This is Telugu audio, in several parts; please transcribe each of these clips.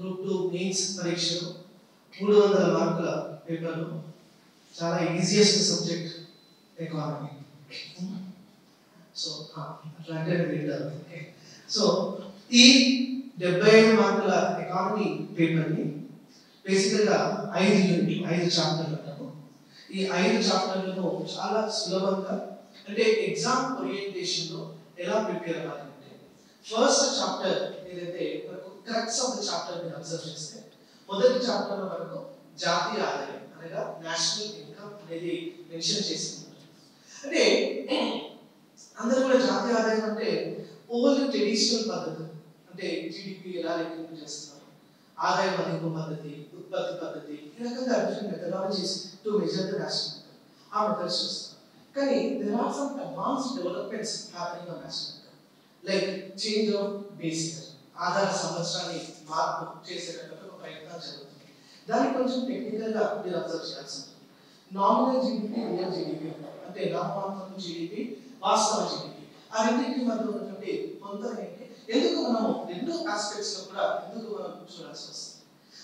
గ్రూప్ 2 మెయిన్స్ పరీక్షలో 300 మార్కుల పేపర్లో చాలా ఈజియెస్ట్ సబ్జెక్ట్ ఎకానమీ. సో అట్లాంటి వింటారు. సో ఈ 75 మార్కుల ఎకానమీ పేపర్ని బేసికల్గా 5 చాప్టర్లు అంటాము. ఈ 5 చాప్టర్లను చాలా సులభంగా అంటే ఎగ్జామ్ ఓరియంటేషన్లో ఎలా ప్రిపేర్ అవ్వాలంటే ఫస్ట్ చాప్టర్ ఏదైతే మనకు క్రక్స్ ఆఫ్ ద చాప్టర్ మీరు అబ్జర్వ్ చేస్తే మొదటి చాప్టర్లో మనకు జాతీయ ఆదాయం అనగా నేషనల్ ఇన్కమ్ అనేది మెన్షన్ చేసి ఉంటుంది. అంటే అందరూ కూడా జాతీయ ఆదాయం అంటే ఓల్డ్ ట్రెడిషనల్ పద్ధతి అంటే జీడిపి ఎలా లెక్కింపు చేస్తున్నారు, ఆదాయం అధిక పద్ధతి, ఉత్పత్తి పద్ధతి, ఈ రకంగా different methodologies to measure the national income ఆ మెథడ్స్ చూస్తారు. కానీ there are some advanced developments happening on national income like change of base year ఆధార సంవత్సరాన్ని మార్పు చేసేటప్పుడు ఒక ప్రయత్నం జరుగుతుంది. దాన్ని కొంచెం టెక్నికల్ గా మీరు అబ్జర్వ్ చేయాల్సి ఉంటుంది. నామినల్ జీడిపి, రియల్ జీడిపి అంటే నామమాత్రపు జీడిపి, వాస్తవ జీడిపి ఆ రెండింటి మధ్య ఉన్నటువంటి పొంతన ఏంటి, ఎందుకు మనం రెండు ఆస్పెక్ట్స్ లో కూడా ఎందుకు మనం చూడాల్సి వస్తుంది.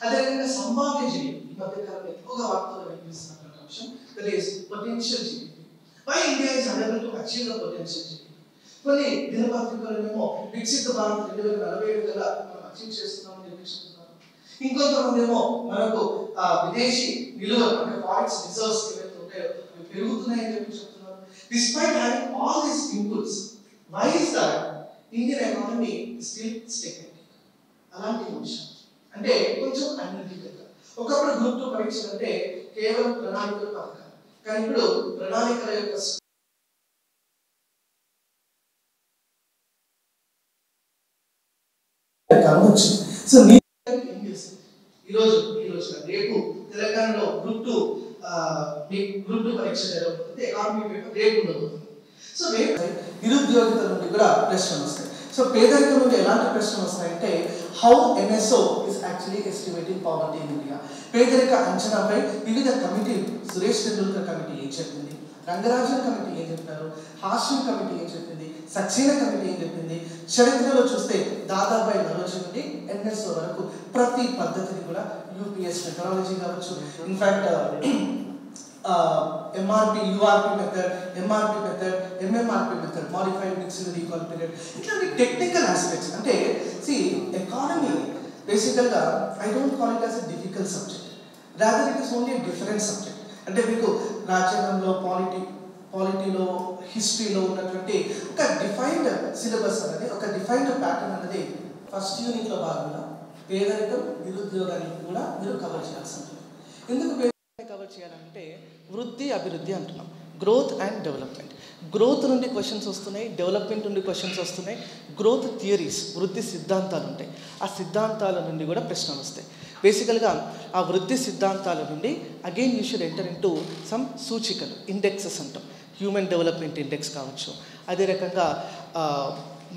అదేవిధంగా సంభావ్య జీడిపి ఈ మధ్య కాలంలో ఎక్కువగా వార్తల్లో వినిపిస్తున్నటువంటి అంశం that is potential GDP. Why India is unable to achieve the potential GDP? కొన్ని దినపత్రికలనేమో వికసిత భారత్ 2047 కల్లా మనం అచీవ్ చేస్తున్నామని చెప్పిస్తున్నారు. ఇంకొంతమంది ఏమో మనకు విదేశీ నిల్వలు అంటే ఫారెక్స్ రిజర్వ్స్ ఏవైతే ఉంటాయో అవి పెరుగుతున్నాయని చెప్పి చెప్తున్నారు. Despite having all these inputs, why is that Indian economy is still stagnant? అలాంటి అంశం అంటే కొంచెం అనలిటికల్. ఒకప్పుడు గ్రూప్ 2 పరీక్షలు అంటే కేవలం ప్రణాళికలు పథకాలు, కానీ ఇప్పుడు ప్రణాళికల యొక్క కావచ్చు. సో ఈరోజు రేపు తెలంగాణలో గ్రూప్ 2 పరీక్ష జరగబోతుంది. ఎకానమీ పేపర్ రేపు ఉండబోతుంది. సో రేపు నిరుద్యోగిత నుండి కూడా ప్రశ్నలు వస్తాయి. సో పేదరికం నుండి ఎలాంటి ప్రశ్నలు వస్తాయంటే how NSO is actually estimating poverty in India. పేదరిక అంచనాపై వివిధ కమిటీలు, సురేష్ టెండూల్కర్ కమిటీ ఏం చెప్పింది, రంగరాజన్ కమిటీ ఏం చెప్పారు, హాష్యం కమిటీ ఏం చెప్పింది, సక్సేనా కమిటీ ఏం చెప్పింది. చరిత్రలో చూస్తే దాదాపు నరోజు నుండి NSO వరకు ప్రతి పద్ధతిని కూడా యూపీఎస్ మెథడాలజీ కావచ్చు, in fact MRP, URP method, MRP method, MMRP method, modified mixed recall period, ఇట్లాంటి టెక్నికల్ ఆస్పెక్ట్స్. అంటే ఎకానమీ బేసికల్గా I don't call it as a difficult subject, rather it is only different subject. అంటే మీకు రాజ్యాంగంలో పాలిటీలో హిస్టరీలో ఉన్నటువంటి ఒక డిఫైన్డ్ సిలబస్ అనేది, ఒక డిఫైన్డ్ ప్యాటర్న్ అనేది ఫస్ట్ యూనిట్లో భాగంగా పేదరికం, నిరుద్యోగాన్ని కూడా మీరు కవర్ చేయాల్సి ఉంటుంది. ఎందుకు కవర్ చేయాలంటే వృద్ధి అభివృద్ధి అంటున్నాం, గ్రోత్ అండ్ డెవలప్మెంట్. గ్రోత్ నుండి క్వశ్చన్స్ వస్తున్నాయి, డెవలప్మెంట్ నుండి క్వశ్చన్స్ వస్తున్నాయి, గ్రోత్ థియరీస్, వృద్ధి సిద్ధాంతాలు ఉంటాయి, ఆ సిద్ధాంతాల నుండి కూడా ప్రశ్నలు వస్తాయి. బేసికల్గా ఆ వృద్ధి సిద్ధాంతాల నుండి again you should enter in to some సూచికలు, ఇండెక్సెస్ అంటాం. హ్యూమన్ డెవలప్మెంట్ ఇండెక్స్ కావచ్చు, అదే రకంగా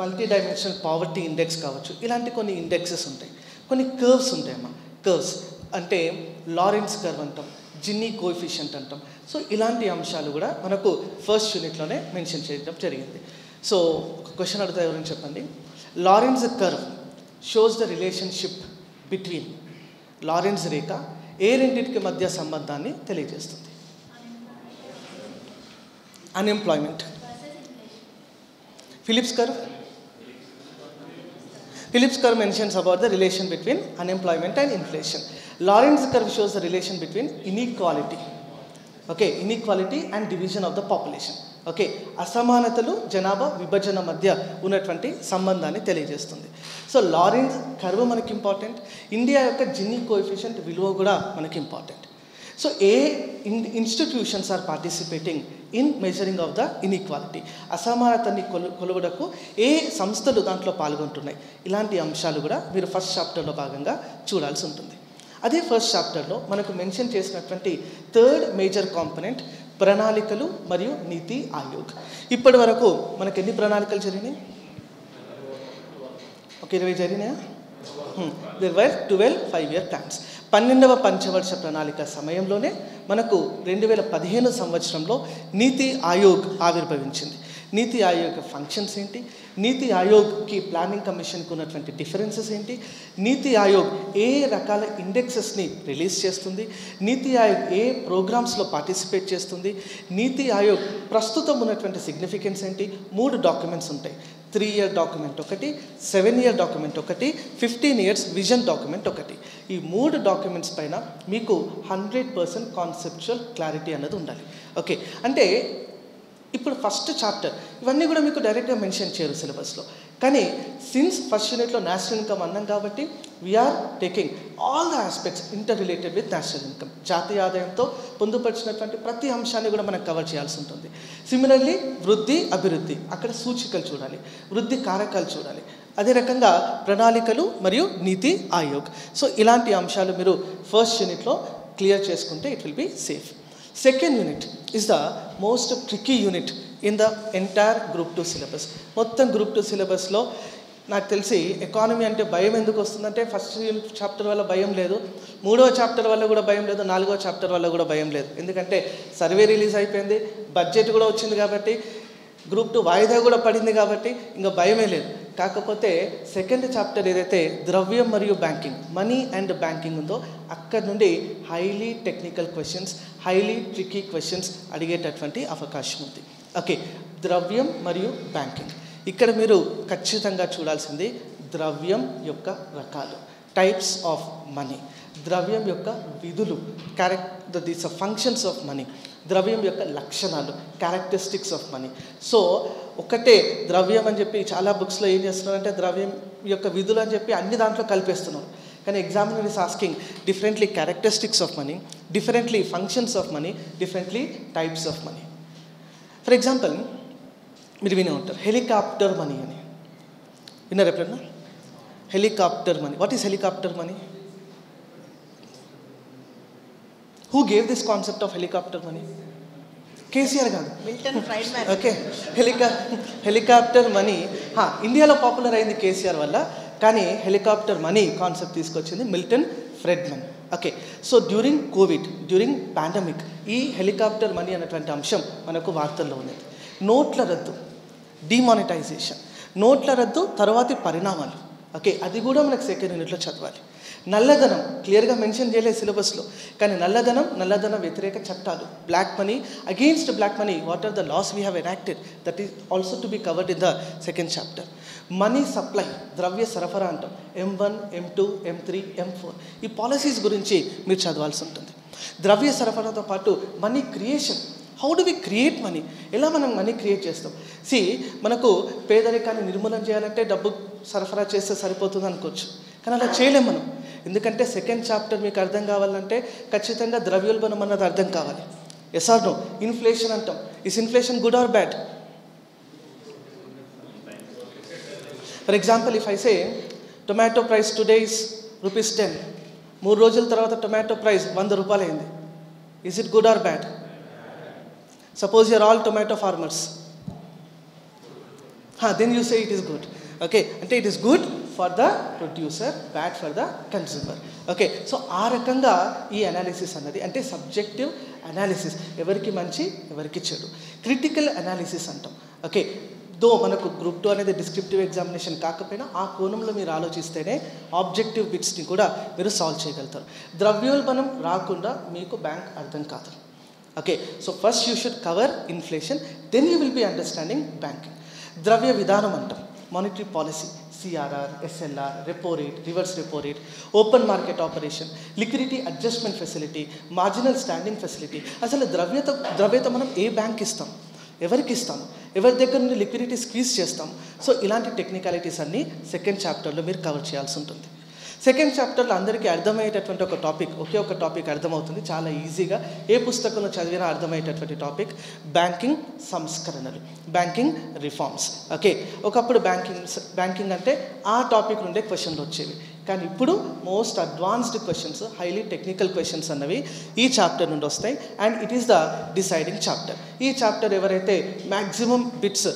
మల్టీ డైమెన్షనల్ పావర్టీ ఇండెక్స్ కావచ్చు. ఇలాంటి కొన్ని ఇండెక్సెస్ ఉంటాయి, కొన్ని కర్వ్స్ ఉంటాయమ్మా. కర్వ్స్ అంటే లారెన్స్ కర్వ్ అంటాం, జిన్నీ కోఎఫిషియంట్ అంటాం. సో ఇలాంటి అంశాలు కూడా మనకు ఫస్ట్ యూనిట్లోనే మెన్షన్ చేయడం జరిగింది. సో ఒక క్వశ్చన్ అడుగుతా, ఎవరైనా చెప్పండి. Lorenz curve shows the relationship between, Lorenz రేఖ ఏ రెండింటికి మధ్య సంబంధాన్ని తెలియజేస్తుంది? Unemployment. Phillips curve mentions about the relation between unemployment and inflation. Lorenz curve shows the relation between inequality, okay, inequality and division of the population, okay, అసమానతలు జనాభా విభజన మధ్య ఉన్నటువంటి సంబంధాన్ని తెలియజేస్తుంది. సో లారెన్స్ కర్వ్ మనకి ఇంపార్టెంట్, ఇండియా యొక్క జిన్నీ కోఎఫిషియంట్ విలువ కూడా మనకి ఇంపార్టెంట్. సో ఏ institutions are participating in measuring of the inequality, అసమానతని కొలువుటకు ఏ సంస్థలు దాంట్లో పాల్గొంటున్నాయి, ఇలాంటి అంశాలు కూడా మీరు ఫస్ట్ చాప్టర్లో భాగంగా చూడాల్సి ఉంటుంది. అదే ఫస్ట్ చాప్టర్లో మనకు మెన్షన్ చేసినటువంటి థర్డ్ మేజర్ కాంపనెంట్ ప్రణాళికలు మరియు నీతి ఆయోగ్. ఇప్పటి వరకు మనకు ఎన్ని ప్రణాళికలు జరిగినాయి? ఒక 20 జరిగినాయా? There were 12 5-year plans. 12వ పంచవర్ష ప్రణాళిక సమయంలోనే మనకు 2015 సంవత్సరంలో నీతి ఆయోగ్ ఆవిర్భవించింది. నీతి ఆయోగ్ ఫంక్షన్స్ ఏంటి, నీతి ఆయోగ్కి ప్లానింగ్ కమిషన్కి ఉన్నటువంటి డిఫరెన్సెస్ ఏంటి, నీతి ఆయోగ్ ఏ రకాల ఇండెక్సెస్ని రిలీజ్ చేస్తుంది, నీతి ఆయోగ్ ఏ ప్రోగ్రామ్స్లో పార్టిసిపేట్ చేస్తుంది, నీతి ఆయోగ్ ప్రస్తుతం ఉన్నటువంటి సిగ్నిఫికెన్స్ ఏంటి. 3 డాక్యుమెంట్స్ ఉంటాయి. 3 year డాక్యుమెంట్ ఒకటి, 7 year డాక్యుమెంట్ ఒకటి, 15 years విజన్ డాక్యుమెంట్ ఒకటి. ఈ 3 డాక్యుమెంట్స్ పైన మీకు 100% కాన్సెప్చువల్ క్లారిటీ అన్నది ఉండాలి. ఓకే, అంటే ఇప్పుడు ఫస్ట్ చాప్టర్ ఇవన్నీ కూడా మీకు డైరెక్ట్గా మెన్షన్ చేయరు సిలబస్లో, కానీ సిన్స్ ఫస్ట్ యూనిట్లో నేషనల్ ఇన్కమ్ అన్నాం కాబట్టి we are taking all the aspects interrelated with national income. జాతీయ ఆదాయంతో పొందుపరిచినటువంటి ప్రతి అంశాన్ని కూడా మనం కవర్ చేయాల్సి ఉంటుంది. సిమిలర్లీ వృద్ధి అభివృద్ధి, అక్కడ సూచికలు చూడాలి, వృద్ధి కారకాలు చూడాలి, అదే రకంగా ప్రణాళికలు మరియు నీతి ఆయోగ్. సో ఇలాంటి అంశాలు మీరు ఫస్ట్ యూనిట్లో క్లియర్ చేసుకుంటే it will be safe. Second unit is the most tricky unit in the entire group 2 syllabus. మొత్తం గ్రూప్ 2 సిలబస్లో నాకు తెలిసి ఎకానమీ అంటే భయం ఎందుకు వస్తుందంటే ఫస్ట్ చాప్టర్ వల్ల భయం లేదు, 3వ చాప్టర్ వల్ల కూడా భయం లేదు, 4వ చాప్టర్ వల్ల కూడా భయం లేదు. ఎందుకంటే సర్వే రిలీజ్ అయిపోయింది, బడ్జెట్ కూడా వచ్చింది కాబట్టి, గ్రూప్ 2 వాయిదా కూడా పడింది కాబట్టి ఇంకా భయమే లేదు. కాకపోతే సెకండ్ చాప్టర్ ఏదైతే ద్రవ్యం మరియు బ్యాంకింగ్, మనీ అండ్ బ్యాంకింగ్ ఉందో అక్కడ నుండి highly technical questions, highly tricky questions అడిగేటటువంటి అవకాశం ఉంది. ఓకే, ద్రవ్యం మరియు బ్యాంకింగ్. ఇక్కడ మీరు ఖచ్చితంగా చూడాల్సింది ద్రవ్యం యొక్క రకాలు, టైప్స్ ఆఫ్ మనీ, ద్రవ్యం యొక్క విధులు, దీస్ ఫంక్షన్స్ ఆఫ్ మనీ, ద్రవ్యం యొక్క లక్షణాలు, క్యారెక్టరిస్టిక్స్ ఆఫ్ మనీ. సో ఒకటే ద్రవ్యం అని చెప్పి చాలా బుక్స్లో ఏం చేస్తున్నారంటే ద్రవ్యం యొక్క విధులు అని చెప్పి అన్ని దాంట్లో కలిపేస్తున్నారు. కానీ examiner is asking differently characteristics of money, differently functions of money, differently types of money. For example మీరు వినే ఉంటారు హెలికాప్టర్ మనీ అని, విన్నారు ఎప్పుడన్నా? Helicopter money. What is helicopter money? Who gave this concept of helicopter money? KCR కాదు, ఓకే. హెలికాప్టర్ మనీ ఇండియాలో పాపులర్ అయింది కేసీఆర్ వల్ల, కానీ హెలికాప్టర్ మనీ కాన్సెప్ట్ తీసుకొచ్చింది Milton Friedman. Okay, so during COVID, during pandemic ఈ హెలికాప్టర్ మనీ అనేటువంటి అంశం మనకు వార్తల్లో ఉన్నది. నోట్ల రద్దు, డిమానిటైజేషన్, నోట్ల రద్దు తర్వాతి పరిణామాలు. ఓకే, అది కూడా మనకు సెకండ్ యూనిట్లో చదవాలి. నల్లధనం క్లియర్గా మెన్షన్ చేయలేదు సిలబస్లో, కానీ నల్లధనం వ్యతిరేక చట్టాలు, black money, against black money, what are the laws we have enacted, that is also to be covered in the second chapter. Money supply, ద్రవ్య సరఫరా అంటాం, M1, M2, M3, M4 ఈ పాలసీస్ గురించి మీరు చదవాల్సి ఉంటుంది. ద్రవ్య సరఫరాతో పాటు money creation, how do we create money, ఎలా మనం మనీ క్రియేట్ చేస్తాం. మనకు పేదరికాన్ని నిర్మూలన చేయాలంటే డబ్బు సరఫరా చేస్తే సరిపోతుంది అనుకోవచ్చు, కానీ అలా చేయలేం మనం. ఎందుకంటే సెకండ్ చాప్టర్ మీకు అర్థం కావాలంటే ఖచ్చితంగా ద్రవ్యోల్బణం అన్నది అర్థం కావాలి. Yes or no? ఇన్ఫ్లేషన్ అంటాం, is inflation good or bad? For example if I say tomato price today is ₹10, 3 రోజుల తర్వాత టొమాటో ప్రైస్ 100 రూపాయలు అయింది. Is it good or bad? Suppose you are all tomato farmers, then you say it is good. Okay, అంటే it is good for the producer, bad for the consumer. Okay, so ఆ రకంగా ఈ అనాలిసిస్ అన్నది అంటే సబ్జెక్టివ్ అనాలిసిస్, ఎవరికి మంచి ఎవరికి చెడు, క్రిటికల్ అనాలిసిస్ అంటాం. ఓకే, దో మనకు గ్రూప్ 2 అనేది డిస్క్రిప్టివ్ ఎగ్జామినేషన్ కాకపోయినా ఆ కోణంలో మీరు ఆలోచిస్తేనే ఆబ్జెక్టివ్ బిట్స్ని కూడా మీరు సాల్వ్ చేయగలుగుతారు. ద్రవ్యోల్బణం రాకుండా మీకు బ్యాంక్ అర్థం కాదు. Okay, so first you should cover inflation, then you will be understanding banking. ద్రవ్య విధానం అంటాం, monetary policy, CRR, SLR, repo rate, reverse repo rate, open market operation, liquidity adjustment facility, marginal standing facility. అసలు ద్రవ్యత మనం ఏ బ్యాంక్ ఇస్తాం, ఎవరికి ఇస్తాము, ఎవరి దగ్గర నుండి లిక్విడిటీ స్క్వీజ్ చేస్తాం. సో ఇలాంటి టెక్నికాలిటీస్ అన్నీ సెకండ్ చాప్టర్లో మీరు కవర్ చేయాల్సి ఉంటుంది. సెకండ్ చాప్టర్లో అందరికీ అర్థమయ్యేటటువంటి ఒక టాపిక్, ఒకే ఒక టాపిక్ అర్థమవుతుంది చాలా ఈజీగా, ఏ పుస్తకంలో చదివినా అర్థమయ్యేటటువంటి టాపిక్, బ్యాంకింగ్ సంస్కరణలు, బ్యాంకింగ్ రిఫార్మ్స్. ఓకే, ఒకప్పుడు బ్యాంకింగ్ అంటే ఆ టాపిక్ నుండే క్వశ్చన్లు వచ్చేవి, కానీ ఇప్పుడు most advanced questions, highly technical questions అన్నవి ఈ చాప్టర్ నుండి వస్తాయి. And it is the deciding chapter. ఈ చాప్టర్ ఎవరైతే మ్యాక్సిమం బిట్స్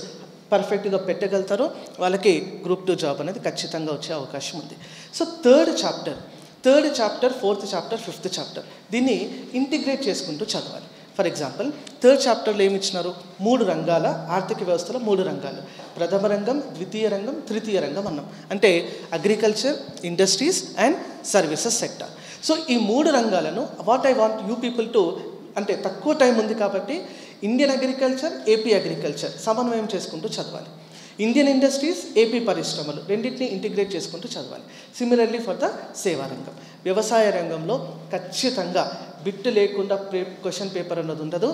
పర్ఫెక్ట్గా పెట్టగలుగుతారో వాళ్ళకి గ్రూప్ 2 జాబ్ అనేది ఖచ్చితంగా వచ్చే అవకాశం ఉంది. So third chapter, fourth chapter, fifth chapter, దీన్ని ఇంటిగ్రేట్ చేసుకుంటూ చదవాలి. ఫర్ ఎగ్జాంపుల్ థర్డ్ చాప్టర్లో ఏమి ఇచ్చినారు? 3 రంగాల ఆర్థిక వ్యవస్థలో 3 రంగాలు, ప్రథమ రంగం, ద్వితీయ రంగం, తృతీయ రంగం అన్నాం. అంటే agriculture, industries and services sector. So ఈ 3 రంగాలను what I want you people to, అంటే తక్కువ టైం ఉంది కాబట్టి ఇండియన్ అగ్రికల్చర్, ఏపీ అగ్రికల్చర్ సమన్వయం చేసుకుంటూ చదవాలి. ఇండియన్ ఇండస్ట్రీస్, ఏపీ పరిశ్రమలు రెండింటినీ ఇంటిగ్రేట్ చేసుకుంటూ చదవాలి. సిమిలర్లీ ఫర్ ద సేవా రంగం. వ్యవసాయ రంగంలో ఖచ్చితంగా బిట్ లేకుండా క్వశ్చన్ పేపర్ అన్నది ఉండదు.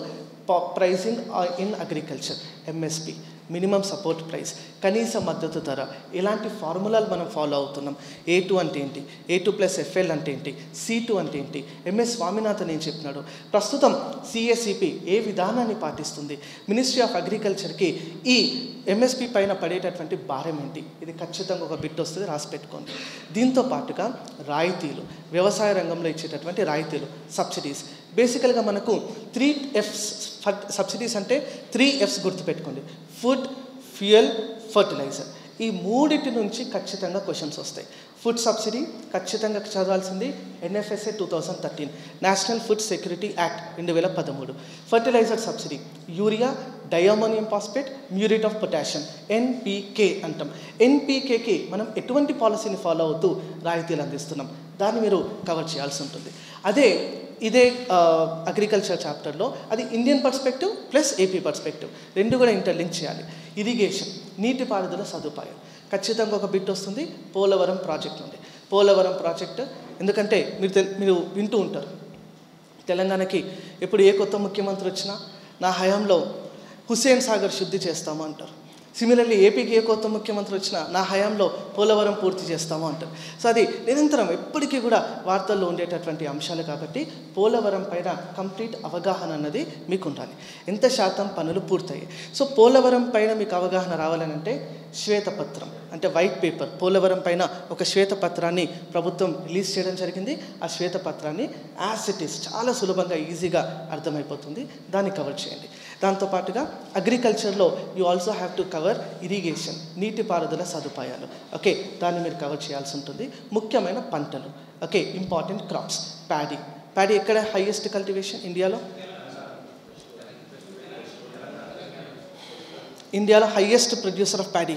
Pricing in agriculture, MSP, minimum support price, కనీస మద్దతు ధర, ఇలాంటి ఫార్ములాలు మనం ఫాలో అవుతున్నాం. A2 అంటే ఏంటి, A2+FL అంటే ఏంటి, C2 అంటే ఏంటి, ఎంఎస్ స్వామినాథన్ ఏం చెప్పినాడు, ప్రస్తుతం CACP ఏ విధానాన్ని పాటిస్తుంది, మినిస్ట్రీ ఆఫ్ అగ్రికల్చర్కి ఈ ఎంఎస్పి పైన పడేటటువంటి భారం ఏంటి, ఇది ఖచ్చితంగా ఒక బిట్ వస్తుంది, రాసి పెట్టుకోండి. దీంతో పాటుగా రాయితీలు, వ్యవసాయ రంగంలో ఇచ్చేటటువంటి రాయితీలు, సబ్సిడీస్. బేసికల్గా మనకు 3 F's సబ్సిడీస్ అంటే 3 F's గుర్తుపెట్టుకోండి, ఫుడ్, ఫ్యూయల్, ఫర్టిలైజర్. ఈ 3 నుంచి ఖచ్చితంగా క్వశ్చన్స్ వస్తాయి. ఫుడ్ సబ్సిడీ ఖచ్చితంగా చదవాల్సింది NFSA 2013, national food security act 2013. Fertiliser subsidy urea, diammonium phosphate, muriate of potassium, NPK అంటాం. NPKకి మనం ఎటువంటి పాలసీని ఫాలో అవుతూ రాయితీలు అందిస్తున్నాం, దాన్ని మీరు కవర్ చేయాల్సి ఉంటుంది. ఇదే అగ్రికల్చర్ చాప్టర్లో అది Indian perspective plus AP perspective రెండు కూడా ఇంటర్లింక్ చేయాలి. ఇరిగేషన్, నీటిపారుదల సదుపాయం, ఖచ్చితంగా ఒక బిట్ వస్తుంది పోలవరం ప్రాజెక్ట్ నుండి. పోలవరం ప్రాజెక్ట్ ఎందుకంటే మీరు వింటూ ఉంటారు, తెలంగాణకి ఎప్పుడు ఏ కొత్త ముఖ్యమంత్రి వచ్చినా నా హయాంలో హుస్సేన్ సాగర్ శుద్ధి చేస్తాము అంటారు. సిమిలర్లీ ఏపీకి ఏ కొత్త ముఖ్యమంత్రి వచ్చినా నా హయాంలో పోలవరం పూర్తి చేస్తాము అంటారు. సో అది నిరంతరం ఎప్పటికీ కూడా వార్తల్లో ఉండేటటువంటి అంశాలు కాబట్టి పోలవరం పైన కంప్లీట్ అవగాహన అన్నది మీకు ఉండాలి. ఎంత శాతం పనులు పూర్తయ్యాయి. సో పోలవరం పైన మీకు అవగాహన రావాలనంటే శ్వేతపత్రం అంటే వైట్ పేపర్, పోలవరం పైన ఒక శ్వేతపత్రాన్ని ప్రభుత్వం రిలీజ్ చేయడం జరిగింది. ఆ శ్వేతపత్రాన్ని యాజ్ ఇట్ ఈస్ చాలా సులభంగా ఈజీగా అర్థమైపోతుంది, దాన్ని కవర్ చేయండి. దాంతోపాటుగా అగ్రికల్చర్లో you also have to cover irrigation, నీటిపారుదల సదుపాయాలు. ఓకే, దాన్ని మీరు కవర్ చేయాల్సి ఉంటుంది. ముఖ్యమైన పంటలు, ఓకే, ఇంపార్టెంట్ క్రాప్స్. ప్యాడీ ఎక్కడ హైయెస్ట్ కల్టివేషన్ ఇండియాలో highest producer of paddy.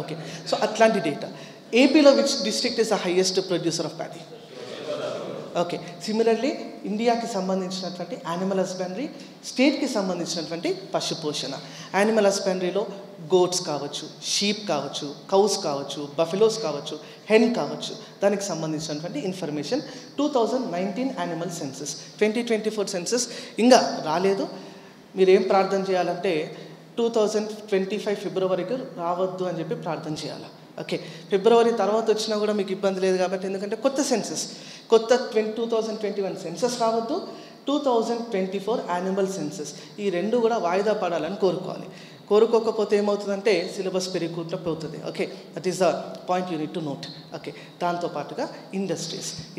Okay, so అట్లాంటి డేటా. ఏపీలో which district is the highest producer of paddy? Okay, similarly ఇండియాకి సంబంధించినటువంటి యానిమల్ హస్బెండరీ, స్టేట్కి సంబంధించినటువంటి పశుపోషణ. యానిమల్ హస్బెండరీలో గోట్స్ కావచ్చు, షీప్ కావచ్చు, కౌస్ కావచ్చు, బఫెలోస్ కావచ్చు, హెన్ కావచ్చు, దానికి సంబంధించినటువంటి ఇన్ఫర్మేషన్. 2019 యానిమల్ సెన్సస్, 2024 సెన్సస్ ఇంకా రాలేదు. మీరేం ప్రార్థన చేయాలంటే 2025 ఫిబ్రవరికి రావద్దు అని చెప్పి ప్రార్థన చేయాలి. ఓకే, ఫిబ్రవరి తర్వాత వచ్చినా కూడా మీకు ఇబ్బంది లేదు కాబట్టి, ఎందుకంటే కొత్త 2021 సెన్సస్ రావద్దు, 2024 యాన్యువల్ సెన్సస్, ఈ రెండు కూడా వాయిదా పడాలని కోరుకోవాలి. కోరుకోకపోతే ఏమవుతుందంటే సిలబస్ పెరుగుకుంటూ పోతుంది. Okay, that is the point you need to note. Okay, దాంతోపాటుగా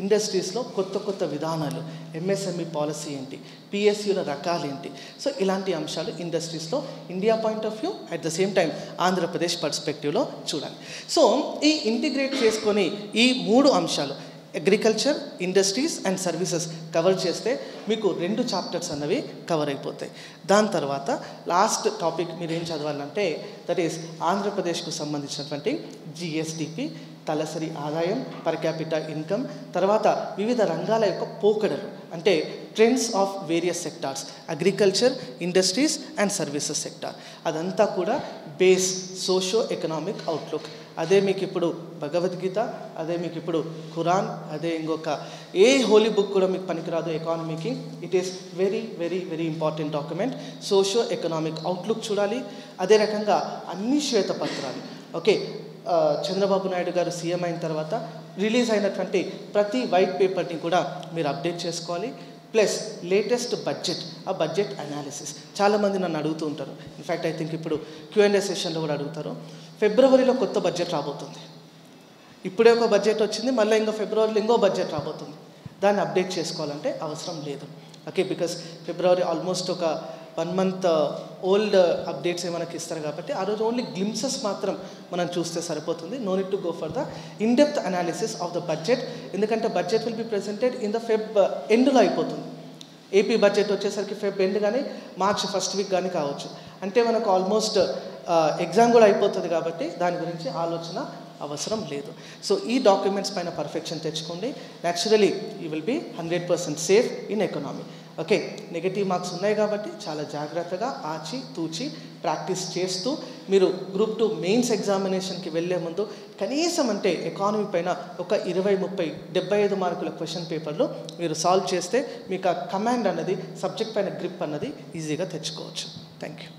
ఇండస్ట్రీస్లో కొత్త విధానాలు, MSME పాలసీ ఏంటి, PSUల రకాలు ఏంటి, సో ఇలాంటి అంశాలు ఇండస్ట్రీస్లో India point of view, at the same time Andhra Pradesh పర్స్పెక్టివ్లో చూడాలి. సో ఈ ఇంటిగ్రేట్ చేసుకొని ఈ 3 అంశాలు agriculture, industries and services cover చేస్తే మీకు 2 చాప్టర్స్ అన్నవి కవర్ అయిపోతాయి. దాని తర్వాత లాస్ట్ టాపిక్ మీరు ఏం చదవాలంటే దట్ ఈస్ ఆంధ్రప్రదేశ్కు సంబంధించినటువంటి GSDP, తలసరి ఆదాయం, పర్ క్యాపిటల్ ఇన్కమ్, తర్వాత వివిధ రంగాల యొక్క పోకడలు అంటే trends of various sectors, agriculture, industries and services sector. అదంతా కూడా బేస్ సోషో ఎకనామిక్ అవుట్లుక్. అదే మీకు ఇప్పుడు భగవద్గీత, అదే మీకు ఇప్పుడు ఖురాన్, అదే ఇంకొక ఏ హోలీ బుక్ కూడా మీకు పనికిరాదు ఎకానమీకి. It is very very very important document. Socio economic outlook చూడాలి. అదే రకంగా అన్ని శ్వేతపత్రాలు. ఓకే, చంద్రబాబు నాయుడు గారు సీఎం అయిన తర్వాత రిలీజ్ అయినటువంటి ప్రతి వైట్ పేపర్ని కూడా మీరు అప్డేట్ చేసుకోవాలి. ప్లస్ లేటెస్ట్ బడ్జెట్, ఆ బడ్జెట్ అనాలిసిస్. చాలామంది నన్ను అడుగుతూ ఉంటారు, ఇన్ఫ్యాక్ట్ ఐ థింక్ ఇప్పుడు Q&A సెషన్లో కూడా అడుగుతారు, ఫిబ్రవరిలో కొత్త బడ్జెట్ రాబోతుంది, ఇప్పుడే ఒక బడ్జెట్ వచ్చింది, మళ్ళీ ఇంకో ఫిబ్రవరిలో ఇంకో బడ్జెట్ రాబోతుంది, దాన్ని అప్డేట్ చేసుకోవాలంటే అవసరం లేదు. ఓకే, బికాస్ ఫిబ్రవరి ఆల్మోస్ట్ ఒక 1 month ఓల్డ్ అప్డేట్స్ మనకి ఇస్తారు కాబట్టి ఆ రోజు ఓన్లీ గ్లిమ్సెస్ మాత్రం మనం చూస్తే సరిపోతుంది. No need to go for the in depth analysis of the budget, ఎందుకంటే budget will be presented in the ఎండ్లో అయిపోతుంది. ఏపీ బడ్జెట్ వచ్చేసరికి ఫెబ్ ఎండ్ కానీ మార్చ్ ఫస్ట్ వీక్ కానీ కావచ్చు. అంటే మనకు ఆల్మోస్ట్ ఎగ్జామ్ కూడా అయిపోతుంది కాబట్టి దాని గురించి ఆలోచన అవసరం లేదు. సో ఈ డాక్యుమెంట్స్ పైన పర్ఫెక్షన్ తెచ్చుకోండి. Naturally you will be 100% safe in economy. Okay, negative marks ఉన్నాయి కాబట్టి చాలా జాగ్రత్తగా ఆచి తూచి ప్రాక్టీస్ చేస్తూ మీరు గ్రూప్ 2 మెయిన్స్ ఎగ్జామినేషన్కి వెళ్ళే ముందు కనీసం అంటే ఎకానమీ పైన ఒక 20-30 75 మార్కుల క్వశ్చన్ పేపర్లు మీరు సాల్వ్ చేస్తే మీకు ఆ కమాండ్ అన్నది, సబ్జెక్ట్ పైన గ్రిప్ అన్నది ఈజీగా తెచ్చుకోవచ్చు. Thank you.